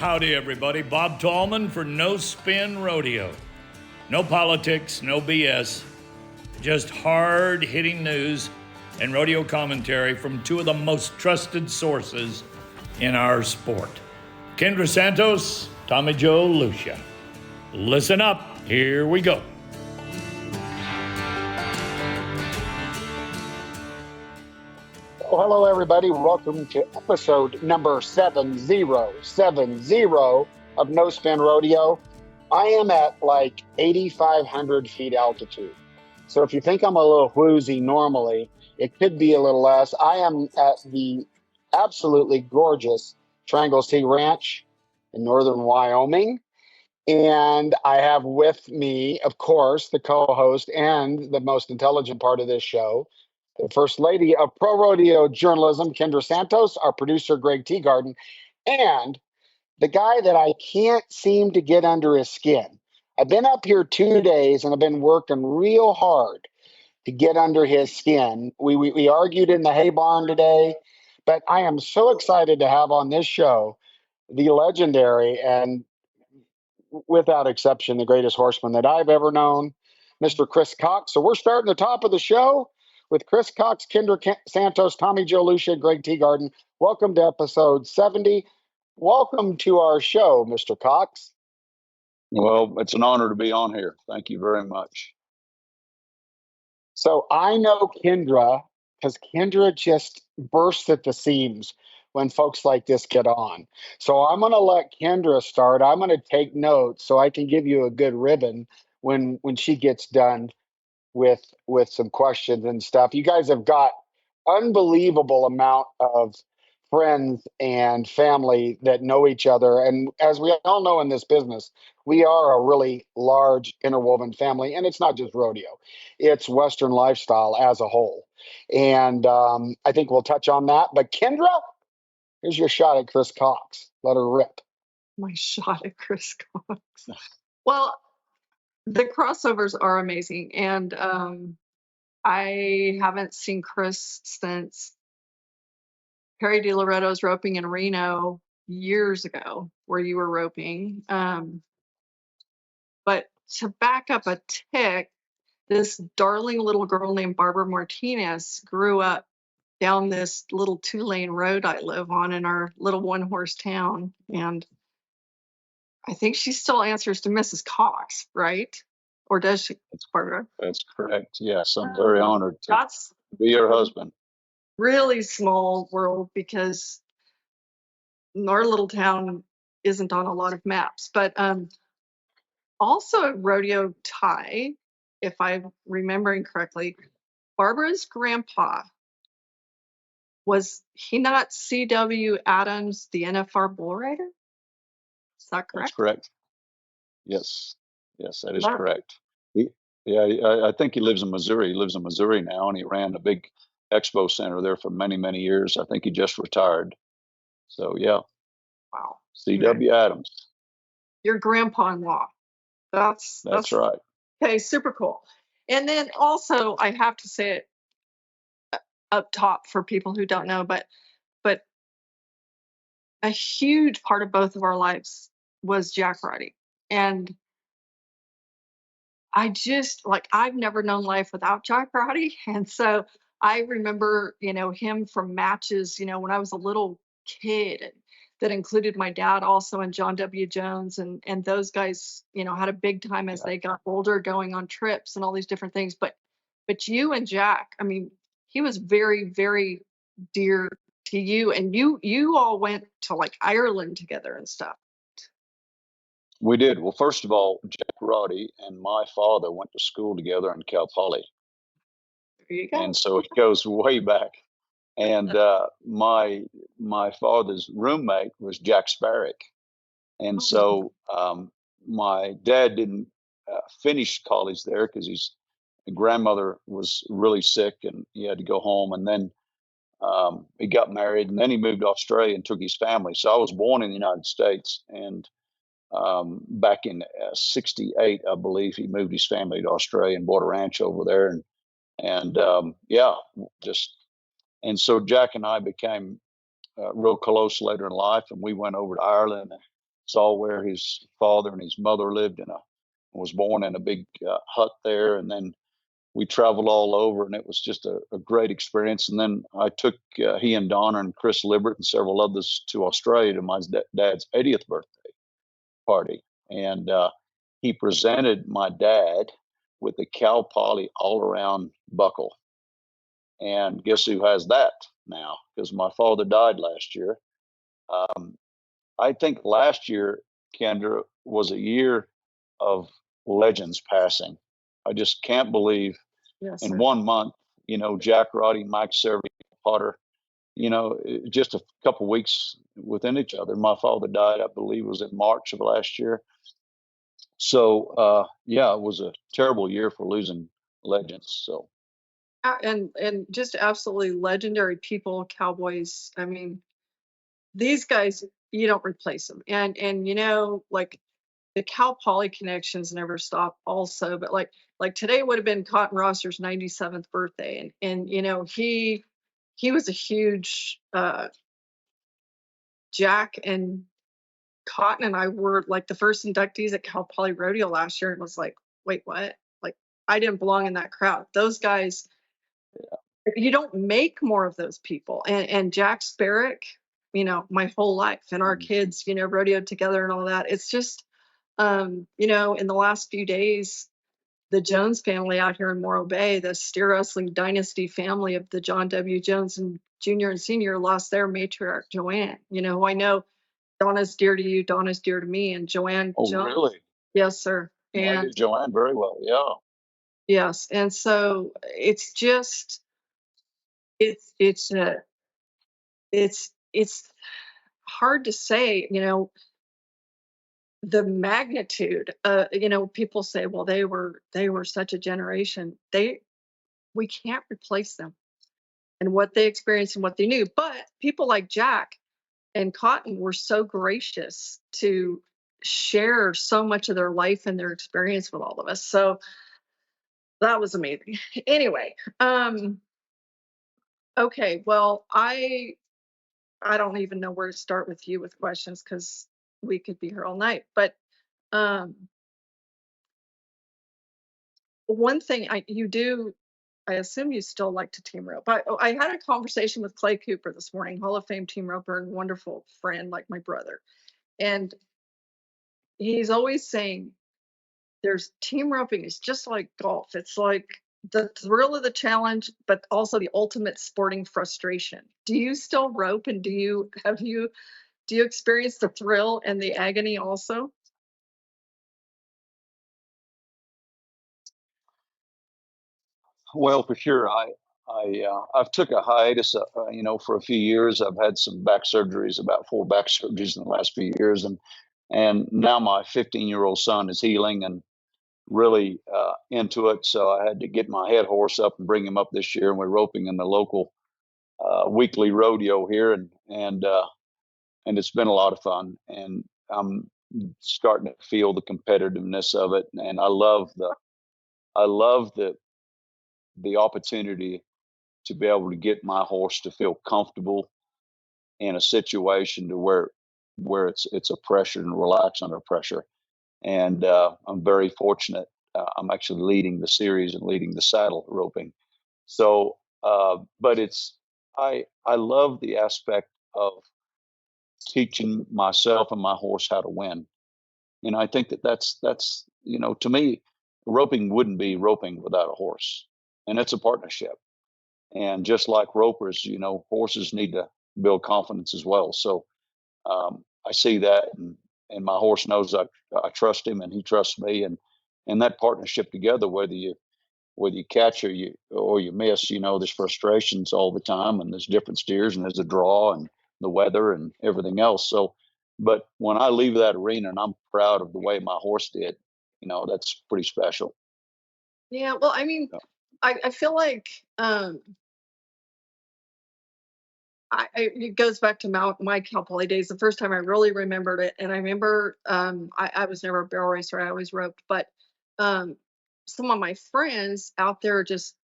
Howdy, everybody. Bob Tallman for No Spin Rodeo. No politics, no BS, just hard-hitting news and rodeo commentary from two of the most trusted sources in our sport. Kendra Santos, Tommy Joe Lucia. Listen up. Here we go. Well, hello, everybody. Welcome to episode number 7070 of No Spin Rodeo. I am at like 8,500 feet altitude. So if you think I'm a little woozy normally, it could be a little less. I am at the absolutely gorgeous Triangle Sea Ranch in northern Wyoming. And I have with me, of course, the co-host and the most intelligent part of this show, the First Lady of Pro Rodeo Journalism, Kendra Santos, our producer, Greg Teagarden, and the guy that I can't seem to get under his skin. I've been up here 2 days and I've been working real hard to get under his skin. We argued in the hay barn today, but I am so excited to have on this show the legendary and without exception, the greatest horseman that I've ever known, Mr. Chris Cox. So we're starting the top of the show with Chris Cox, Kendra Santos, Tommy Joe Lucia, Greg Teagarden. Welcome to episode 70. Welcome to our show, Mr. Cox. Well, it's an honor to be on here. Thank you very much. So I know Kendra because Kendra just bursts at the seams when folks like this get on. So I'm going to let Kendra start. I'm going to take notes so I can give you a good ribbon when she gets done with some questions and stuff. You guys have got unbelievable amount of friends and family that know each other. And as we all know in this business, we are a really large interwoven family. And it's not just rodeo, it's Western lifestyle as a whole. And I think we'll touch on that. But Kendra, here's your shot at Chris Cox. Let her rip. My shot at Chris Cox. Well, the crossovers are amazing. And I haven't seen Chris since Perry DiLoretto's roping in Reno years ago, where you were roping. But to back up a tick, this darling little girl named Barbara Martinez grew up down this little 2-lane road I live on in our little one-horse town. And I think she still answers to Mrs. Cox, right? Or does she, Barbara? That's correct. Yes, I'm very honored to That's be your husband. really small world because our little town isn't on a lot of maps. But also rodeo tie, if I'm remembering correctly, Barbara's grandpa, was he not C.W. Adams, the NFR bull rider? Is that correct? That's correct. Yes, that is correct. I think he lives in Missouri. He lives in Missouri now, and he ran a big expo center there for many, many years. I think he just retired. So, yeah. Wow. C.W. Adams. Your grandpa-in-law. That's right. Okay, super cool. And then also, I have to say it up top for people who don't know, but a huge part of both of our lives was jack riding. And I just, like, I've never known life without jack riding. And so I remember, him from matches, when I was a little kid, and that included my dad also and John W. Jones. And those guys, had a big time as they got older, going on trips and all these different things. But you and Jack, I mean, he was very, very dear to you. And you all went to like Ireland together and stuff. We did. Well, first of all, Jack Roddy and my father went to school together in Cal Poly. There you go. And so it goes way back. And my father's roommate was Jack Sparrick. And so my dad didn't finish college there because his grandmother was really sick and he had to go home. And then he got married, and then he moved to Australia and took his family. So I was born in the United States, and back in 68, I believe, he moved his family to Australia and bought a ranch over there. And so Jack and I became real close later in life, and we went over to Ireland saw where his father and his mother lived was born in a big hut there. And then we traveled all over, and it was just a great experience. And then I took he and Donna and Chris Libbert and several others to Australia to my dad's 80th birthday party. And he presented my dad with the Cal Poly all-around buckle. And guess who has that now? Because my father died last year. I think last year, Kendra, was a year of legends passing. I just can't believe Yes, in sir. 1 month, Jack Roddy, Mike Severy, Potter, just a couple weeks within each other. My father died, I believe, was in March of last year. So, yeah, it was a terrible year for losing legends. So, And just absolutely legendary people, Cowboys. I mean, these guys, you don't replace them. And like the Cal Poly connections never stop also, but like today would have been Cotton Roster's 97th birthday. And he was a huge Jack and Cotton and I were like the first inductees at Cal Poly Rodeo last year, and was like, wait, what? Like, I didn't belong in that crowd. Those guys, you don't make more of those people. And Jack Sparrick, my whole life, and our kids, rodeoed together and all that. It's just, in the last few days, the Jones family out here in Morro Bay, the steer wrestling dynasty family of the John W. Jones and Jr. and Sr. lost their matriarch, Joanne, who I know Donna's dear to you, Donna's dear to me, and Joanne oh, Jones. really? Yes, sir. No, I knew And Joanne very well. Yeah. yes, and so it's just it's it's hard to say, the magnitude. People say, well, they were such a generation. We can't replace them and what they experienced and what they knew. But people like Jack and Cotton were so gracious to share so much of their life and their experience with all of us. So that was amazing. Anyway, okay, well, I don't even know where to start with you with questions because we could be here all night. But um, one thing I assume you still like to team rope. I had a conversation with Clay Cooper this morning, Hall of Fame team roper and wonderful friend like my brother. And he's always saying there's team roping is just like golf. It's like the thrill of the challenge, but also the ultimate sporting frustration. Do you still rope, and do you experience the thrill and the agony also? Well, for sure. I've took a hiatus, for a few years. I've had some back surgeries, about 4 back surgeries in the last few years, and now my 15-year-old son is healing and really into it. So I had to get my head horse up and bring him up this year, and we're roping in the local weekly rodeo here, and it's been a lot of fun. And I'm starting to feel the competitiveness of it, and I love the opportunity to be able to get my horse to feel comfortable in a situation to where it's a pressure and relax under pressure. And I'm very fortunate. I'm actually leading the series and leading the saddle roping. So, but I love the aspect of teaching myself and my horse how to win. I think that's to me, roping wouldn't be roping without a horse, and it's a partnership. And just like ropers, horses need to build confidence as well. So I see that, and my horse knows I trust him, and he trusts me, and that partnership together, whether you catch or you miss, there's frustrations all the time, and there's different steers, and there's a draw, and the weather, and everything else. So, but when I leave that arena and I'm proud of the way my horse did, that's pretty special. Yeah, well, I mean, Yeah. I feel like it goes back to my Cal Poly days. The first time I really remembered it, and I remember I was never a barrel racer. I always roped, but um, some of my friends out there just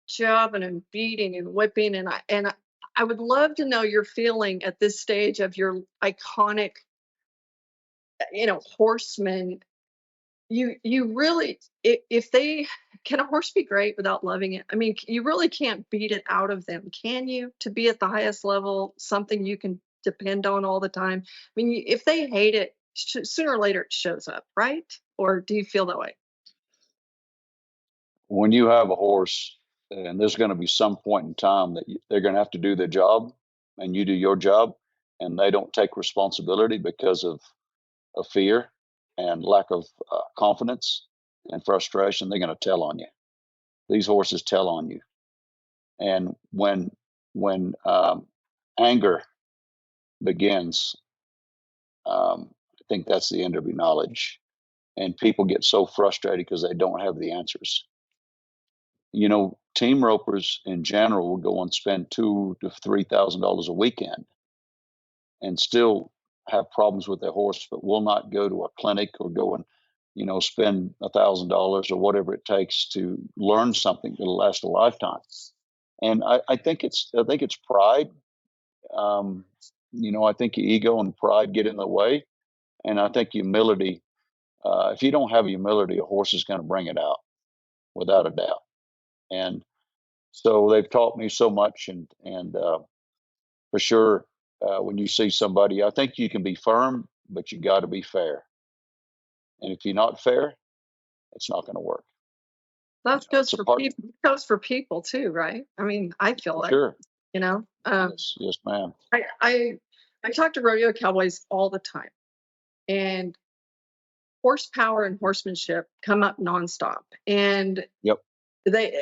jobbing and beating and whipping, and I would love to know your feeling at this stage of your iconic horsemen, you really, if they can, a horse be great without loving it? I mean, you really can't beat it out of them, can you? To be at the highest level, something you can depend on all the time. I mean, if they hate it, sooner or later it shows up, right? Or do you feel that way? When you have a horse, and there's going to be some point in time that they're going to have to do their job, and you do your job, and they don't take responsibility because of fear and lack of confidence and frustration, they're going to tell on you. These horses tell on you, and when anger begins, I think that's the end of your knowledge, and people get so frustrated because they don't have the answers. Team ropers in general will go and spend $2,000 to $3,000 a weekend and still have problems with their horse, but will not go to a clinic or go and spend $1,000 or whatever it takes to learn something that'll last a lifetime. And I think it's pride. I think ego and pride get in the way, and I think humility. If you don't have humility, a horse is going to bring it out without a doubt. And so they've taught me so much, and for sure, when you see somebody, I think you can be firm, but you got to be fair. And if you're not fair, it's not going to work. That goes It's a for part. people. Goes for people too, right? I mean, I feel like, Sure. you know, Yes, ma'am. I talk to rodeo cowboys all the time, and horsepower and horsemanship come up nonstop. And Yep.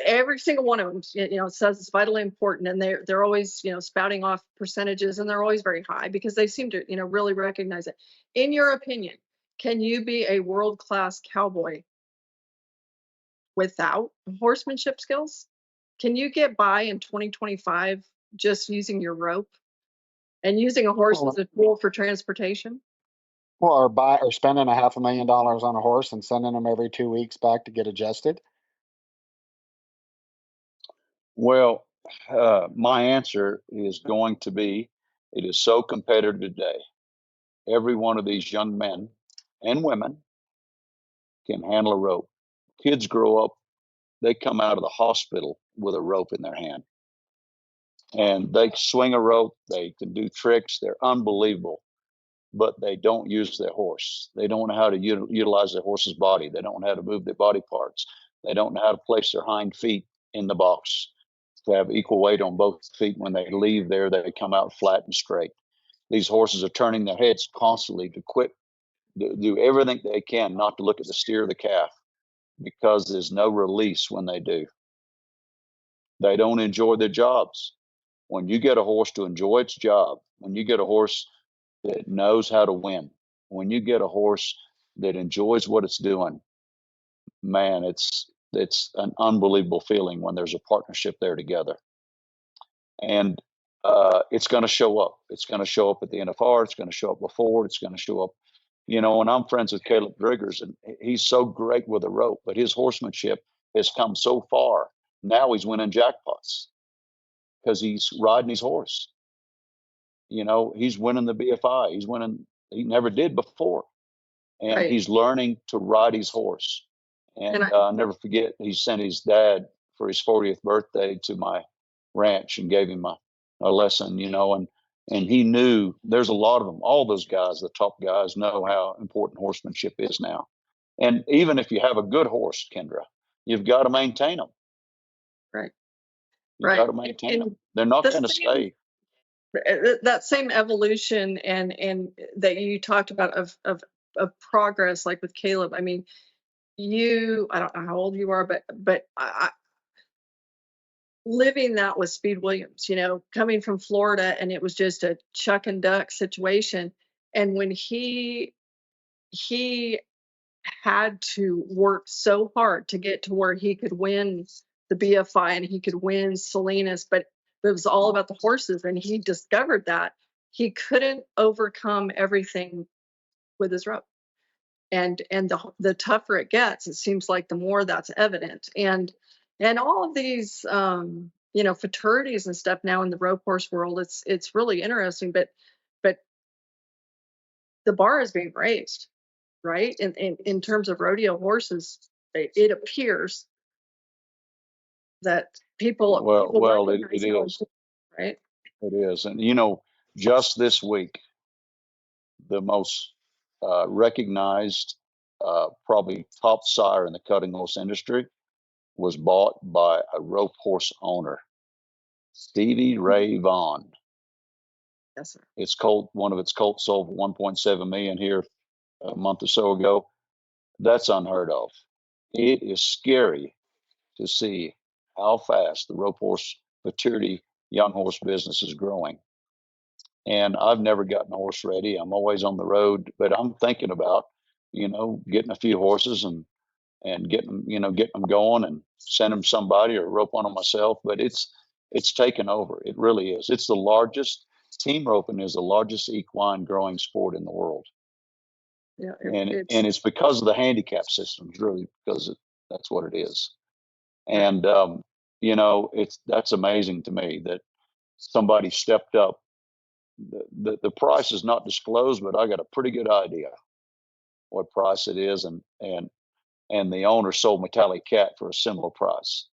every single one of them, says it's vitally important, and they're always, spouting off percentages, and they're always very high because they seem to, really recognize it. In your opinion, can you be a world-class cowboy without horsemanship skills? Can you get by in 2025 just using your rope and using a horse as Well, a tool for transportation? or spending $500,000 on a horse and sending them every 2 weeks back to get adjusted. Well, my answer is going to be, it is so competitive today. Every one of these young men and women can handle a rope. Kids grow up, they come out of the hospital with a rope in their hand, and they swing a rope. They can do tricks. They're unbelievable, but they don't use their horse. They don't know how to utilize their horse's body. They don't know how to move their body parts. They don't know how to place their hind feet in the box to have equal weight on both feet. When they leave there, they come out flat and straight. These horses are turning their heads constantly to do everything they can not to look at the steer or the calf, because there's no release when they do. They don't enjoy their jobs. When you get a horse to enjoy its job, when you get a horse that knows how to win, when you get a horse that enjoys what it's doing, man, it's an unbelievable feeling when there's a partnership there together. And it's going to show up. It's going to show up at the NFR. It's going to show up before. It's going to show up. And I'm friends with Caleb Driggers, and he's so great with a rope, but his horsemanship has come so far. Now he's winning jackpots because he's riding his horse. He's winning the BFI. He's winning. He never did before, and Right. he's learning to ride his horse. And I'll never forget, he sent his dad for his 40th birthday to my ranch and gave him a lesson, and he knew there's a lot of them. All those guys, the top guys, know how important horsemanship is now. And even if you have a good horse, Kendra, you've got to maintain them. Right. You've got to maintain them. They're not the going to stay. that same evolution and that you talked about of progress, like with Caleb. I mean, I don't know how old you are, but living that with Speed Williams, coming from Florida, and it was just a chuck and duck situation. And when he had to work so hard to get to where he could win the BFI and he could win Salinas, but it was all about the horses. And he discovered that he couldn't overcome everything with his rope. And the tougher it gets, it seems like the more that's evident. And all of these fraternities and stuff now in the rope horse world, it's really interesting. But the bar is being raised, right? In terms of rodeo horses, it appears that people Well, recognize it how is. important, right? It is. And, just this week, the most recognized, probably top sire in the cutting horse industry was bought by a rope horse owner, Stevie Ray Vaughan. Yes, sir. Its colt, one of its colts sold for 1.7 million here a month or so ago. That's unheard of. It is scary to see how fast the rope horse maturity young horse business is growing. And I've never gotten a horse ready. I'm always on the road, but I'm thinking about, getting a few horses and getting them going and send them somebody or rope one on myself. But it's taken over. It really is. It's the largest. Team roping is the largest equine growing sport in the world. Yeah, And it's because of the handicap systems, really, because that's what it is. And that's amazing to me that somebody stepped up. The price is not disclosed, but I got a pretty good idea what price it is, and the owner sold Metallic Cat for a similar price.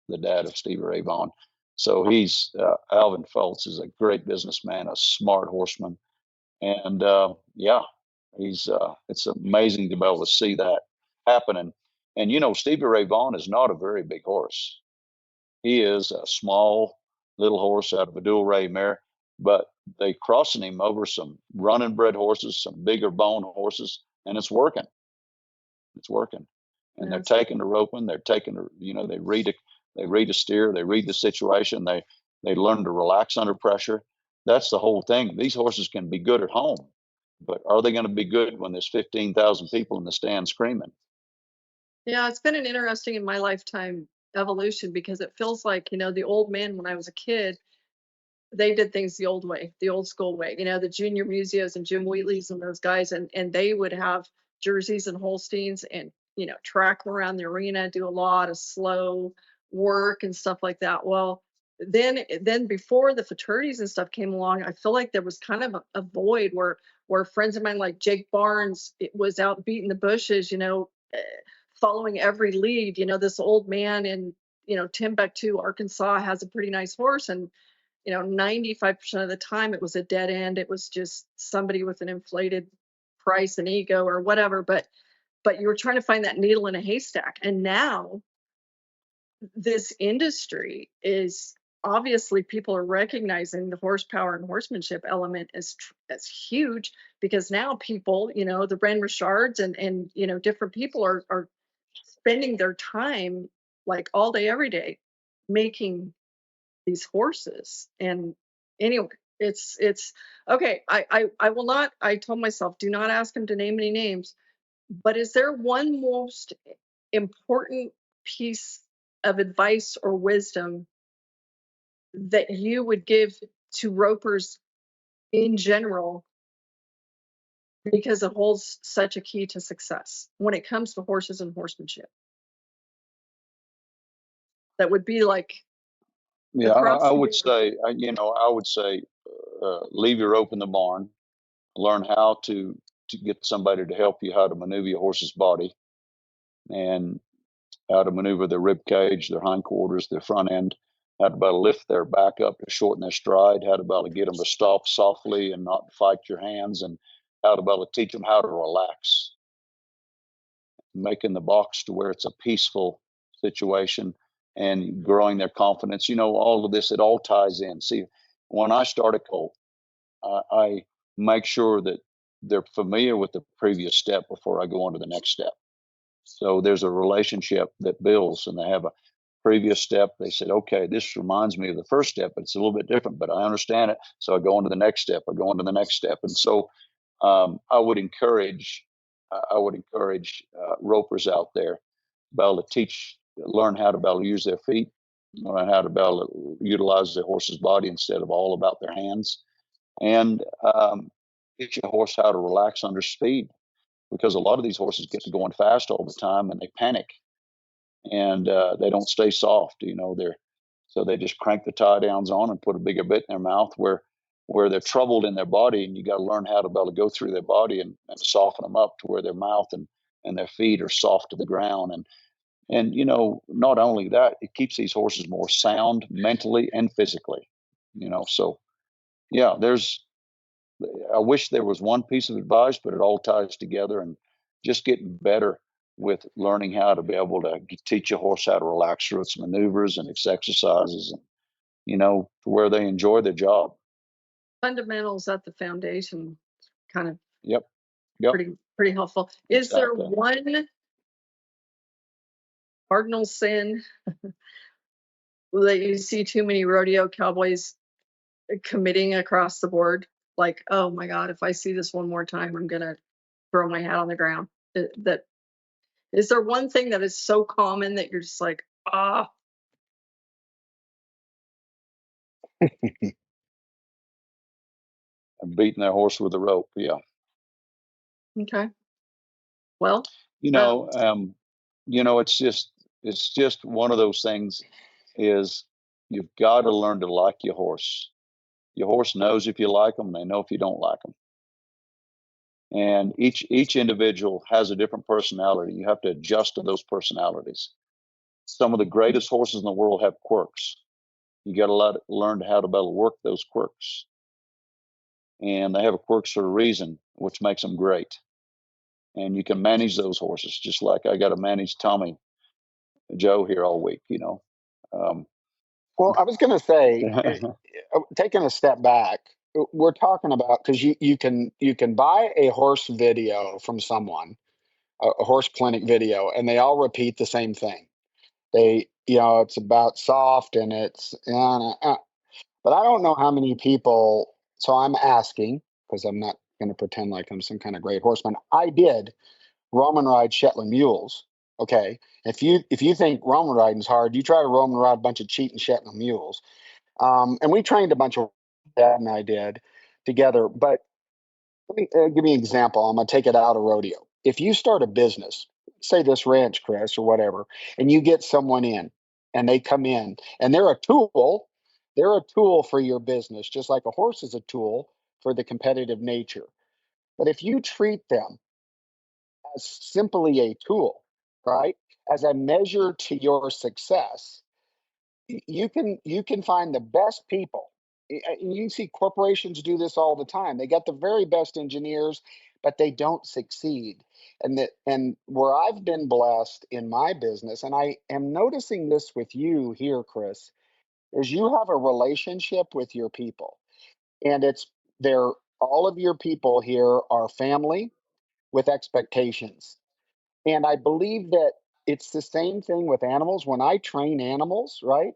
The dad of Stevie Ray Vaughan. So he's Alvin Feltz is a great businessman, a smart horseman, and he's it's amazing to be able to see that happen. And Stevie Ray Vaughan is not a very big horse. He is a small little horse out of a dual ray mare, but they crossing him over some running bred horses, some bigger bone horses, and it's working. It's working. And they're taking the roping. They're taking they read a steer. They read the situation. They learn to relax under pressure. That's the whole thing. These horses can be good at home, but are they going to be good when there's 15,000 people in the stand screaming? Yeah, it's been an interesting in my lifetime evolution because it feels like, the old man when I was a kid, they did things the old way, the old school way. The Junior Museos and Jim Wheatley's and those guys, and they would have jerseys and Holsteins and track around the arena, do a lot of slow work and stuff like that. Well, then before the fraternities and stuff came along, I feel like there was kind of a void where friends of mine like Jake Barnes was out beating the bushes, following every lead. This old man in Timbuktu, Arkansas has a pretty nice horse, and 95% of the time it was a dead end. It was just somebody with an inflated price and ego or whatever. But you were trying to find that needle in a haystack. And now this industry is obviously people are recognizing the horsepower and horsemanship element as huge because now people, the Ren Richards and different people are spending their time like all day, every day making these horses. And anyway, it's okay. I will not. I told myself, do not ask him to name any names. But is there one most important piece of advice or wisdom that you would give to ropers in general because it holds such a key to success when it comes to horses and horsemanship? That would be like Yeah, across I the would board. say, leave your rope in the barn, learn how to get somebody to help you how to maneuver your horse's body and how to maneuver their rib cage, their hindquarters, their front end, how to be able to lift their back up to shorten their stride, how to be able to get them to stop softly and not fight your hands, and how to be able to teach them how to relax, making the box to where it's a peaceful situation and growing their confidence. All of this, it all ties in. See, when I start a colt, I make sure that they're familiar with the previous step before I go on to the next step. So there's a relationship that builds, and they have a previous step. They said, okay, this reminds me of the first step, but it's a little bit different, but I understand it. So I go on to the next step. I go on to the next step. And so I would encourage ropers out there be able to learn how to be able to use their feet, learn how to be able to utilize their horse's body instead of all about their hands, and teach your horse how to relax under speed, because a lot of these horses get to going fast all the time and they panic and they don't stay soft. So they just crank the tie downs on and put a bigger bit in their mouth, where where they're troubled in their body, and you got to learn how to be able to go through their body and soften them up to where their mouth and their feet are soft to the ground. And not only that, it keeps these horses more sound mentally and physically. So yeah, I wish there was one piece of advice, but it all ties together, and just getting better with learning how to be able to teach a horse how to relax through its maneuvers and its exercises, and to where they enjoy their job. Fundamentals at the foundation, kind of Yep. pretty helpful. Is there Exactly. one cardinal sin that you see too many rodeo cowboys committing across the board? Like, oh my God, if I see this one more time, I'm gonna throw my hat on the ground. That is there one thing that is so common that you're just like, ah, And beating their horse with a rope. Yeah. okay, well, You um, know, um, it's just one of those things. Is you've got to learn to like your horse. Your horse knows if you like them. They know if you don't like them. And each individual has a different personality. You have to adjust to those personalities. Some of the greatest horses in the world have quirks. You got to learn how to be able to work those quirks. And they have a quirks for a reason, which makes them great. And you can manage those horses, just like I got to manage Tommy Joe here all week. Um, Well, I was going to say, taking a step back, we're talking about, because you can buy a horse video from someone, a horse clinic video, and they all repeat the same thing. It's about soft and it's, but I don't know how many people. So I'm asking, because I'm not going to pretend like I'm some kind of great horseman. I did Roman ride Shetland mules. Okay, if you think Roman riding's hard, you try to Roman ride a bunch of cheating Shetland mules. And we trained a bunch of Dad and I did together. But let me give you an example. I'm going to take it out of rodeo. If you start a business, say this ranch, Chris, or whatever, and you get someone in and they come in and they're a tool for your business, just like a horse is a tool for the competitive nature. But if you treat them as simply a tool, right, as a measure to your success, you can find the best people. And you see corporations do this all the time. They got the very best engineers, but they don't succeed. And where I've been blessed in my business, and I am noticing this with you here, Chris, is you have a relationship with your people. And they're all of your people here are family with expectations. And I believe that it's the same thing with animals. When I train animals, right,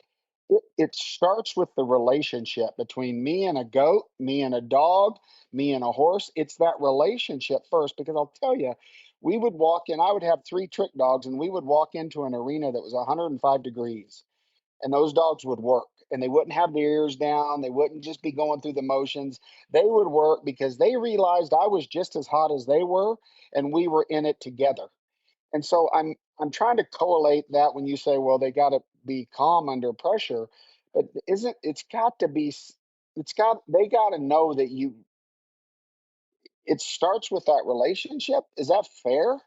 it starts with the relationship between me and a goat, me and a dog, me and a horse. It's that relationship first, because I'll tell you, we would walk in, I would have 3 trick dogs, and we would walk into an arena that was 105 degrees, and those dogs would work. And they wouldn't have their ears down. They wouldn't just be going through the motions. They would work because they realized I was just as hot as they were, and we were in it together. And so I'm trying to correlate that when you say, well, they got to be calm under pressure, but isn't it's got to be it's got they got to know that it starts with that relationship. Is that fair?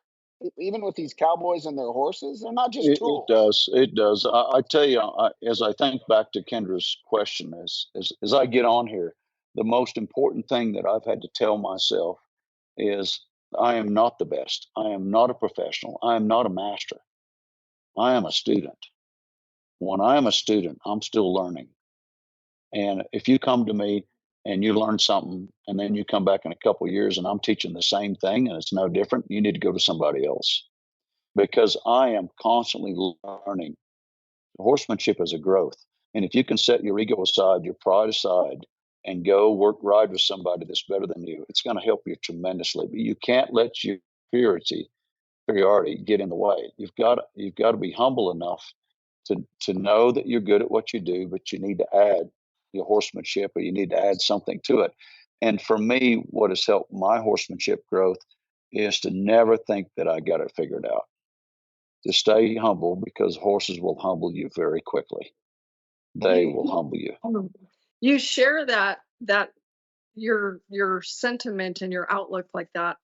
Even with these cowboys and their horses, they're not just it tools. does. It does. I tell you, as I think back to Kendra's question, as I get on here, the most important thing that I've had to tell myself is I am not the best. I am not a professional. I am not a master. I am a student. When I am a student, I'm still learning. And if you come to me and you learn something, and then you come back in a couple of years and I'm teaching the same thing and it's no different, you need to go to somebody else, because I am constantly learning. Horsemanship is a growth. And if you can set your ego aside, your pride aside, and go ride with somebody that's better than you, it's going to help you tremendously. But you can't let your superiority get in the way. You've got to be humble enough to know that you're good at what you do, but you need to add your horsemanship, or you need to add something to it. And for me, what has helped my horsemanship growth is to never think that I got it figured out. To stay humble, because horses will humble you very quickly. They will humble you. You share that your sentiment and your outlook like that.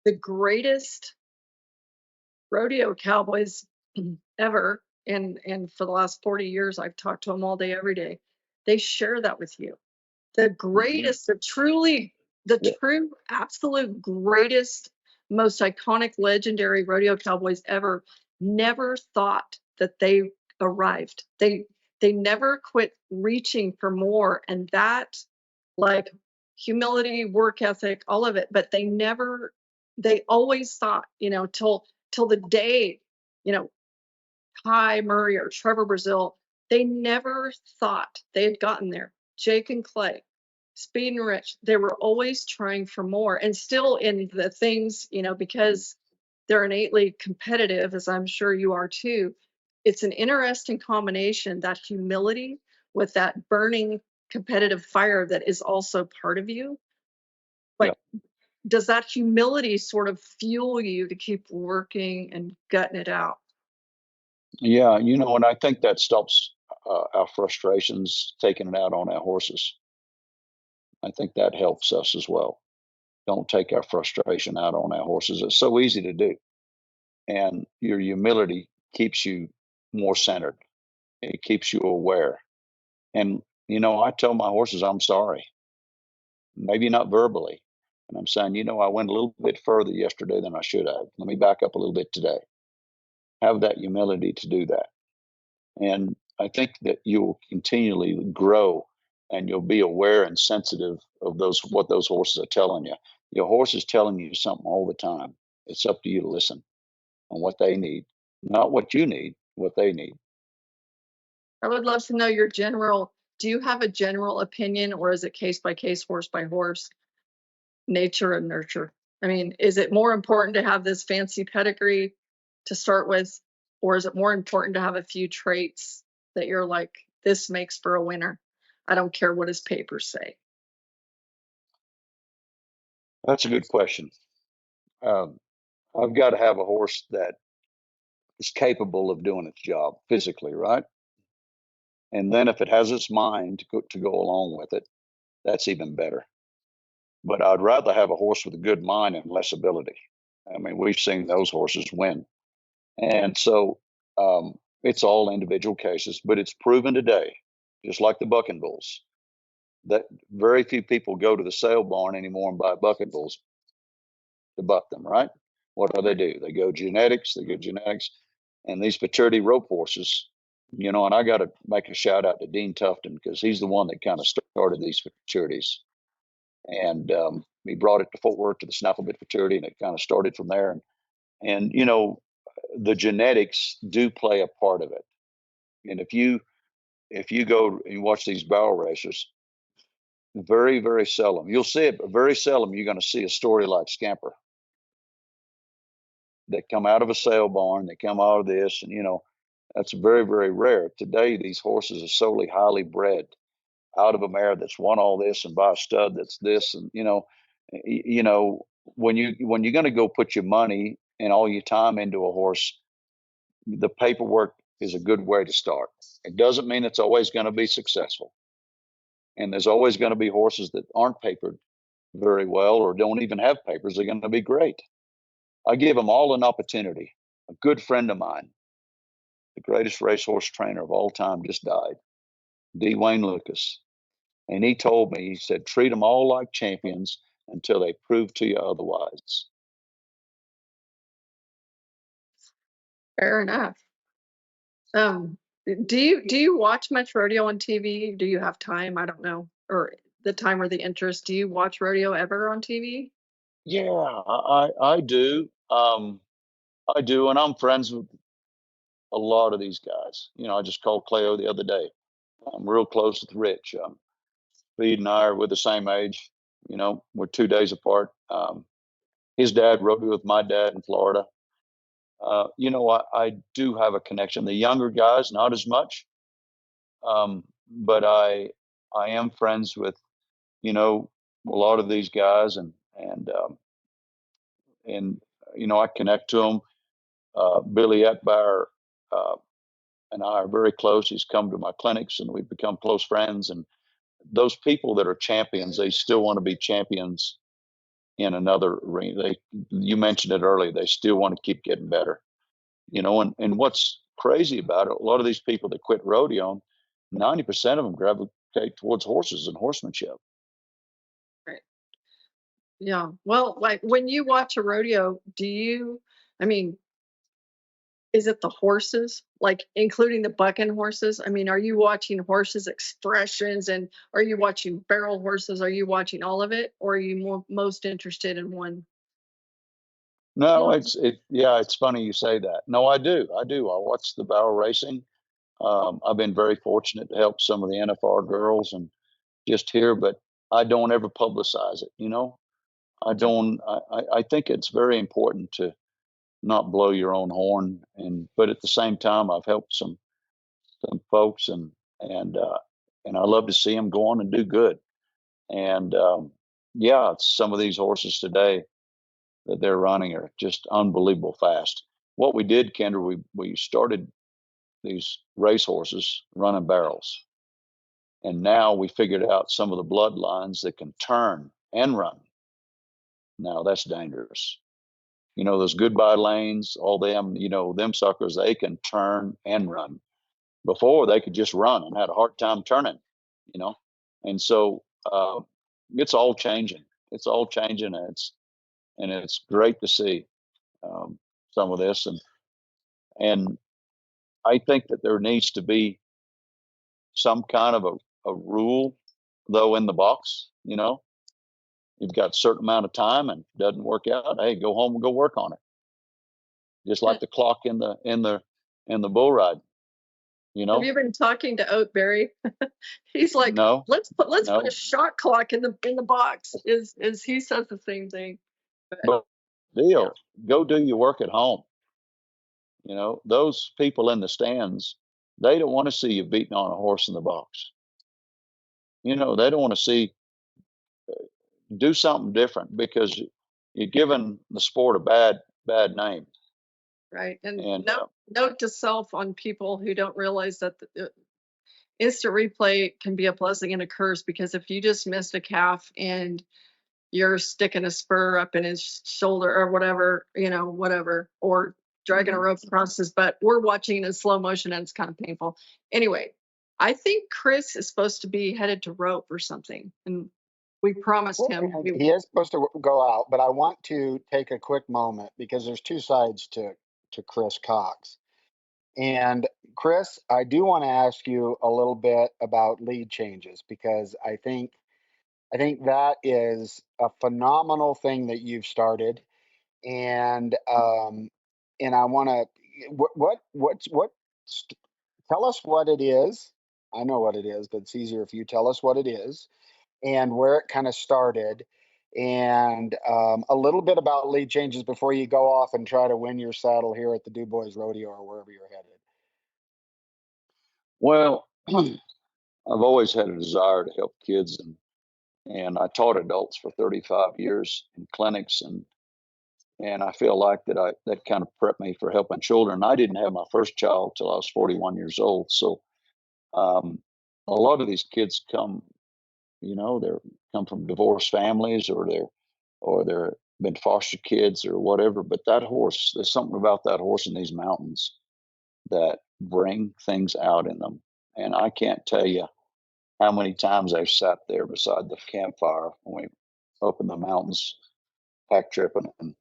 The greatest rodeo cowboys ever, and for the last 40 years, I've talked to them all day, every day. They share that with you. The greatest, the Yeah. true, absolute greatest, most iconic, legendary rodeo cowboys ever never thought that they arrived. They never quit reaching for more, and that, like, humility, work ethic, all of it. But they always thought, till the day, you know, Ty Murray or Trevor Brazil, they never thought they had gotten there. Jake and Clay, Speed and Rich, they were always trying for more, and still in the things, because they're innately competitive, as I'm sure you are too. It's an interesting combination, that humility with that burning competitive fire that is also part of you. Yeah. But does that humility sort of fuel you to keep working and gutting it out? Yeah, and I think that stops our frustrations taking it out on our horses. I think that helps us as well. Don't take our frustration out on our horses. It's so easy to do. And your humility keeps you more centered. It keeps you aware. And, I tell my horses, I'm sorry, maybe not verbally. And I'm saying, I went a little bit further yesterday than I should have. Let me back up a little bit today. Have that humility to do that. And I think that you'll continually grow and you'll be aware and sensitive of what those horses are telling you. Your horse is telling you something all the time. It's up to you to listen on what they need, not what you need, what they need. I would love to know your general. Do you have a general opinion, or is it case by case, horse by horse, nature and nurture? I mean, is it more important to have this fancy pedigree to start with, or is it more important to have a few traits that you're like, this makes for a winner? I don't care what his papers say. That's a good question. Um, I've got to have a horse that is capable of doing its job physically, right? And then if it has its mind to go along with it, that's even better. But I'd rather have a horse with a good mind and less ability. I mean, we've seen those horses win. And so it's all individual cases, but it's proven today, just like the bucking bulls, that very few people go to the sale barn anymore and buy bucking bulls to buck them, right? What do? They go genetics, and these maturity rope horses, and I got to make a shout out to Dean Tufton because he's the one that kind of started these maturities. And he brought it to Fort Worth to the Snafflebit Futurity, and it kind of started from there. And the genetics do play a part of it. And if you go and watch these barrel racers, very very seldom you'll see it, but very seldom you're going to see a story like Scamper that come out of a sale barn, they come out of this, and that's very very rare. Today these horses are solely highly bred out of a mare that's won all this and by a stud that's this, and when you're going to go put your money and all your time into a horse, the paperwork is a good way to start. It doesn't mean it's always going to be successful, and there's always going to be horses that aren't papered very well or don't even have papers. They're going to be great. I give them all an opportunity. A good friend of mine, the greatest racehorse trainer of all time, just died, D. Wayne Lucas. And he told me, he said, treat them all like champions until they prove to you otherwise. Fair enough. Do you watch much rodeo on TV? Do you have time? I don't know, or the time or the interest. Do you watch rodeo ever on TV? Yeah, I do. I do, and I'm friends with a lot of these guys. I just called Cleo the other day. I'm real close with Rich. Speed and I are with the same age. We're 2 days apart. His dad rode with my dad in Florida. I do have a connection. The younger guys, not as much, but I am friends with a lot of these guys, and I connect to them. Billy Etbauer and I are very close. He's come to my clinics, and we've become close friends. And those people that are champions, they still want to be champions in another arena. You mentioned it earlier. They still want to keep getting better, and what's crazy about it, a lot of these people that quit rodeo, 90% of them gravitate towards horses and horsemanship. Right. Yeah. Well, like when you watch a rodeo, I mean, is it the horses, like including the bucking horses? I mean, are you watching horses' expressions, and are you watching barrel horses? Are you watching all of it, or are you most interested in one? No, it's funny you say that. No, I do. I watch the barrel racing. I've been very fortunate to help some of the NFR girls and just here, but I don't ever publicize it. I don't. I think it's very important to not blow your own horn, but at the same time, I've helped some folks, and I love to see them go on and do good. And yeah, some of these horses today that they're running are just unbelievable fast. What we did, Kendra, we started these race horses running barrels, and now we figured out some of the bloodlines that can turn and run. Now that's dangerous. Those goodbye lanes, all them, them suckers, they can turn and run. Before they could just run and had a hard time turning, you know. And so it's all changing. It's all changing, and it's great to see some of this. And I think that there needs to be some kind of a rule, though, in the box. You've got a certain amount of time, and it doesn't work out. Hey, go home and go work on it. Just like the clock in the bull ride. Have you been talking to Oatberry? He's like, No, let's put no. a shot clock in the box. Is he says the same thing? But deal, go do your work at home. Those people in the stands, they don't want to see you beating on a horse in the box. They don't want to see, do something different, because you're giving the sport a bad name. Right. And note to self on people who don't realize that the instant replay can be a blessing and a curse, because if you just missed a calf and you're sticking a spur up in his shoulder or whatever, or dragging a rope across his butt, we're watching in slow motion and it's kind of painful. Anyway, I think Chris is supposed to be headed to rope or something, and we promised him. He is supposed to go out, but I want to take a quick moment because there's two sides to Chris Cox. And Chris, I do want to ask you a little bit about lead changes, because I think that is a phenomenal thing that you've started. And I want to tell us what it is. I know what it is, but it's easier if you tell us what it is and where it kind of started, and a little bit about lead changes before you go off and try to win your saddle here at the Du Bois Rodeo or wherever you're headed. Well, I've always had a desire to help kids, and I taught adults for 35 years in clinics, and I feel like that kind of prepped me for helping children. I didn't have my first child till I was 41 years old, so a lot of these kids come, they come from divorced families, or they're been foster kids or whatever. But that horse, there's something about that horse in these mountains that bring things out in them, and I can't tell you how many times I've sat there beside the campfire when we up in the mountains pack tripping, and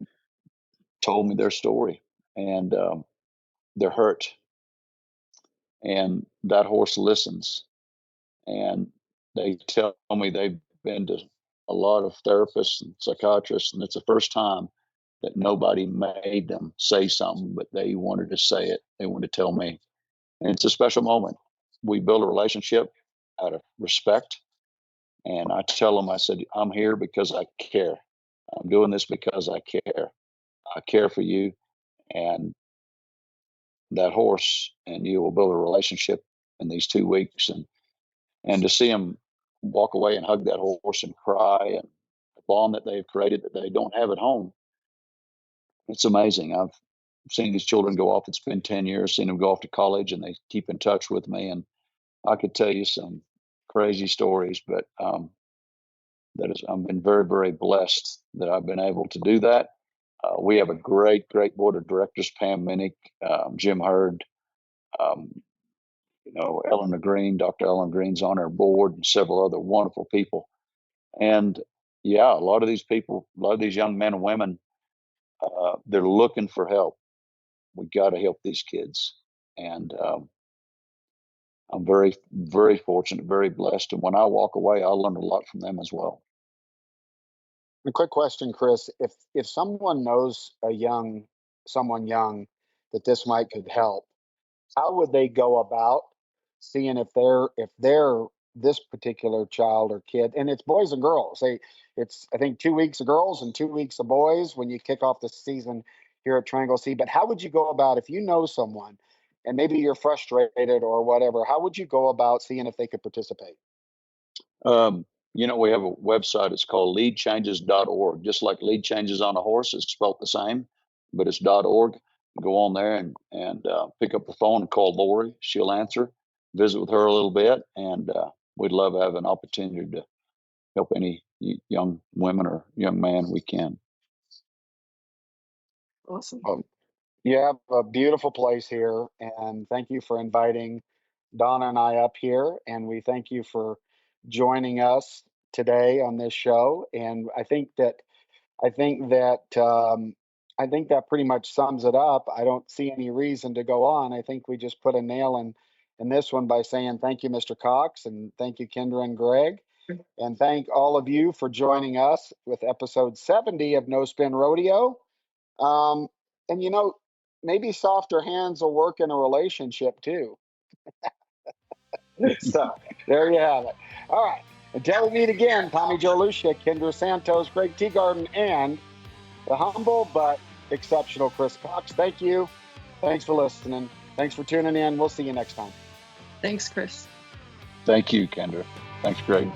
told me their story, and they're hurt, and that horse listens, and they tell me they've been to a lot of therapists and psychiatrists, and it's the first time that nobody made them say something, but they wanted to say it. They wanted to tell me, and it's a special moment. We build a relationship out of respect, and I tell them, I said, I'm here because I care. I'm doing this because I care. I care for you and that horse, and you will build a relationship in these 2 weeks. And to see them walk away and hug that horse and cry, and the bond that they've created that they don't have at home, it's amazing. I've seen these children go off. It's been 10 years, seen them go off to college, and they keep in touch with me. And I could tell you some crazy stories, but I've been very, very blessed that I've been able to do that. We have a great board of directors: Pam Minnick, Jim Hurd, Eleanor Green. Dr. Eleanor Green's on our board, and several other wonderful people. And yeah, a lot of these young men and women, they're looking for help. We got to help these kids, and I'm very, very fortunate, very blessed. And when I walk away, I learn a lot from them as well. A quick question, Chris. If someone knows someone young that this could help, how would they go about seeing if they're this particular child or kid? And it's boys and girls. It's I think 2 weeks of girls and 2 weeks of boys when you kick off the season here at Triangle C. But how would you go about if you know someone and maybe you're frustrated or whatever? How would you go about seeing if they could participate? We have a website. It's called leadchanges.org. Just like lead changes on a horse, it's spelled the same, but it's .org. Go on there and pick up the phone and call Lori. She'll answer. Visit with her a little bit, and we'd love to have an opportunity to help any young women or young man we can. Awesome. You have a beautiful place here, and thank you for inviting Donna and I up here, and we thank you for joining us today on this show. And I think that pretty much sums it up. I don't see any reason to go on. I think we just put a nail in this one by saying thank you, Mr. Cox, and thank you, Kendra and Greg, and thank all of you for joining us with episode 70 of No Spin Rodeo. And maybe softer hands will work in a relationship too. So there you have it. All right. Until we meet again, Tommy Joe Lucia, Kendra Santos, Greg Teagarden, and the humble but exceptional Chris Cox. Thank you. Thanks for listening. Thanks for tuning in. We'll see you next time. Thanks, Chris. Thank you, Kendra. Thanks, Greg.